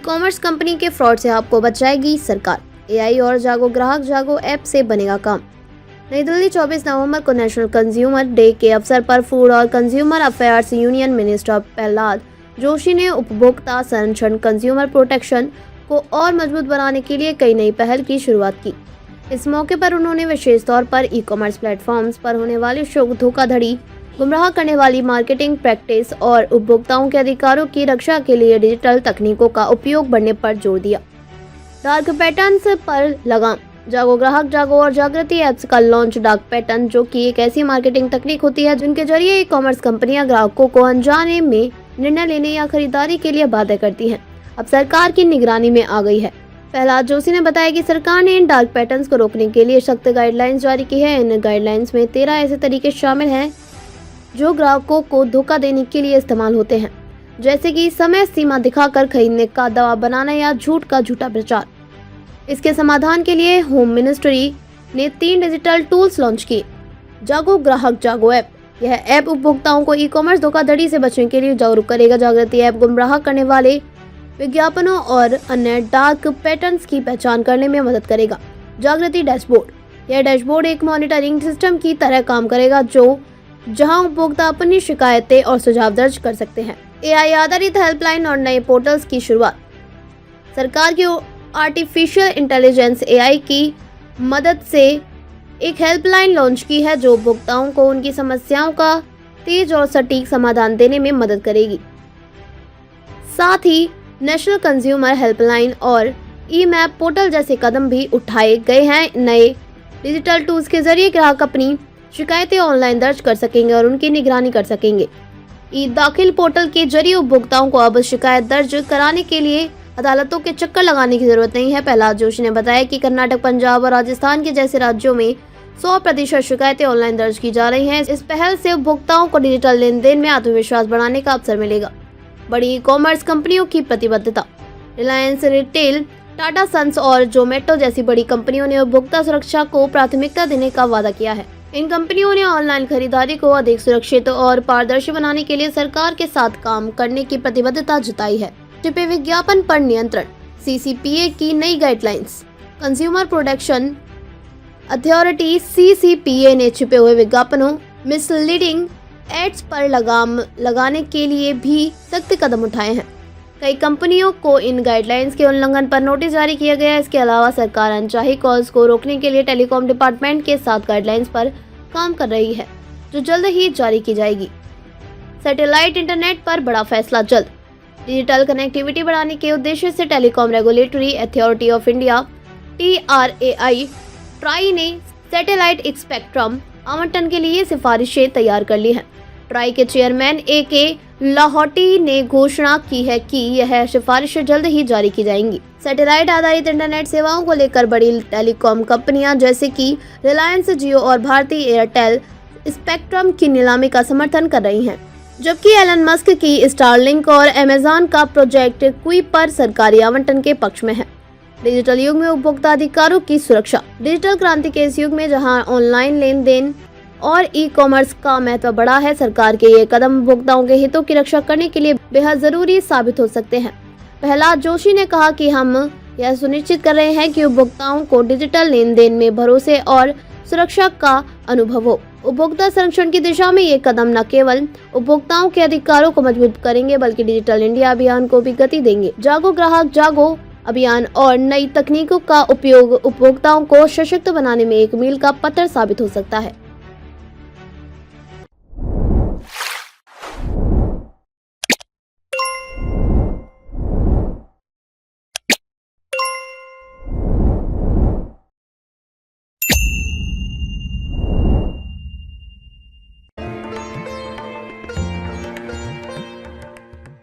Commerce company के fraud से आपको बचाएगी सरकार। एआई और जागो ग्राहक जागो ऐप से बनेगा काम। नई दिल्ली 24 नवंबर को नेशनल कंज्यूमर डे के अवसर पर फूड और consumer affairs union minister Prahlad Joshi ने उपभोक्ता संरक्षण कंज्यूमर प्रोटेक्शन को और मजबूत बनाने के लिए कई नई पहल की शुरुआत की। इस मौके पर उन्होंने विशेष तौर पर ई कॉमर्स प्लेटफॉर्म्स पर होने वाली धोखाधड़ी, गुमराह करने वाली मार्केटिंग प्रैक्टिस और उपभोक्ताओं के अधिकारों की रक्षा के लिए डिजिटल तकनीकों का उपयोग बढ़ने पर जोर दिया। डार्क पैटर्न्स पर लगाम। जागो ग्राहक जागो और जागृति ऐप्स का लॉन्च। डार्क पैटर्न जो कि एक ऐसी मार्केटिंग तकनीक होती है जिनके जरिए ई कॉमर्स कंपनियां ग्राहकों को अनजाने में निर्णय लेने या खरीदारी के लिए बाध्य करती हैं, अब सरकार की निगरानी में आ गई है। प्रहलाद जोशी ने बताया कि सरकार ने इन डार्क पैटर्न्स को रोकने के लिए सख्त गाइडलाइंस जारी की है। इन गाइडलाइंस में 13 ऐसे तरीके शामिल हैं जो ग्राहकों को धोखा देने के लिए इस्तेमाल होते हैं, जैसे कि समय सीमा दिखाकर खरीदने का दबाव बनाना या झूठ का झूठा प्रचार। इसके समाधान के लिए होम मिनिस्ट्री ने 3 डिजिटल टूल्स लॉन्च किए। जागो ग्राहक जागो ऐप। यह ऐप उपभोक्ताओं को ई कॉमर्स धोखाधड़ी से बचने के लिए जागरूक करेगा। जागृति ऐप गुमराह करने वाले विज्ञापनों और अन्य डार्क पैटर्न्स की पहचान करने में मदद करेगा। जागृति डैशबोर्ड। यह डैशबोर्ड एक मॉनिटरिंग सिस्टम की तरह काम करेगा जहां उपभोक्ता अपनी शिकायतें और सुझाव दर्ज कर सकते हैं। एआई आधारित हेल्पलाइन और नए पोर्टल्स की शुरुआत। सरकार की आर्टिफिशियल इंटेलिजेंस एआई की मदद से एक हेल्पलाइन लॉन्च की है जो उपभोक्ताओं को उनकी समस्याओं का तेज और सटीक समाधान देने में मदद करेगी। साथ ही नेशनल कंज्यूमर हेल्पलाइन और ई मैप पोर्टल जैसे कदम भी उठाए गए हैं। नए डिजिटल टूल्स के जरिए ग्राहक अपनी शिकायतें ऑनलाइन दर्ज कर सकेंगे और उनकी निगरानी कर सकेंगे। ई दाखिल पोर्टल के जरिए उपभोक्ताओं को अब शिकायत दर्ज कराने के लिए अदालतों के चक्कर लगाने की जरूरत नहीं है। प्रहलाद जोशी ने बताया कि कर्नाटक, पंजाब और राजस्थान के जैसे राज्यों में 100% शिकायतें ऑनलाइन दर्ज की जा रही हैं। इस पहल से उपभोक्ताओं को डिजिटल लेन देन में आत्मविश्वास बढ़ाने का अवसर मिलेगा। बड़ी ई कॉमर्स कंपनियों की प्रतिबद्धता। रिलायंस रिटेल, टाटा सन्स और जोमेटो जैसी बड़ी कंपनियों ने उपभोक्ता सुरक्षा को प्राथमिकता देने का वादा किया है। इन कंपनियों ने ऑनलाइन खरीदारी को अधिक सुरक्षित और पारदर्शी बनाने के लिए सरकार के साथ काम करने की प्रतिबद्धता जताई है। छिपे विज्ञापन पर नियंत्रण। सीसीपीए की नई guidelines. Consumer protection authority CCPA ने छिपे हुए विज्ञापनों, मिसलीडिंग एड्स पर लगाम लगाने के लिए भी सख्त कदम उठाए हैं। कई कंपनियों को इन गाइडलाइंस के उल्लंघन पर नोटिस जारी किया गया है। इसके अलावा सरकार अनचाही कॉल्स को रोकने के लिए टेलीकॉम डिपार्टमेंट के साथ गाइडलाइंस पर काम कर रही है जो जल्द ही जारी की जाएगी। सैटेलाइट इंटरनेट पर बड़ा फैसला जल्द। डिजिटल कनेक्टिविटी बढ़ाने के उद्देश्य से telecom regulatory authority of India TRAI try ने सैटेलाइट स्पेक्ट्रम आवंटन के लिए सिफारिशें तैयार कर ली हैं। ट्राई के चेयरमैन AK लाहौटी ने घोषणा की है कि यह सिफारिशें जल्द ही जारी की जाएंगी। सैटेलाइट आधारित इंटरनेट सेवाओं को लेकर बड़ी टेलीकॉम कंपनियां जैसे कि रिलायंस जियो और भारती एयरटेल स्पेक्ट्रम की नीलामी का समर्थन कर रही हैं, जबकि एलन मस्क की स्टारलिंक और अमेजॉन का प्रोजेक्ट कुइपर सरकारी आवंटन के पक्ष में है। डिजिटल युग में उपभोक्ता अधिकारों की सुरक्षा। डिजिटल क्रांति के इस युग में जहां ऑनलाइन लेन देन और ई कॉमर्स का महत्व बढ़ा है, सरकार के ये कदम उपभोक्ताओं के हितों की रक्षा करने के लिए बेहद जरूरी साबित हो सकते हैं। प्रहलाद जोशी ने कहा कि हम यह सुनिश्चित कर रहे हैं कि उपभोक्ताओं को डिजिटल लेन देन में भरोसे और सुरक्षा का अनुभव हो। उपभोक्ता संरक्षण की दिशा में ये कदम न केवल उपभोक्ताओं के अधिकारों को मजबूत करेंगे बल्कि डिजिटल इंडिया अभियान को भी गति देंगे। जागो ग्राहक जागो अभियान और नई तकनीकों का उपयोग उपभोक्ताओं को सशक्त बनाने में एक मील का पत्थर साबित हो सकता है।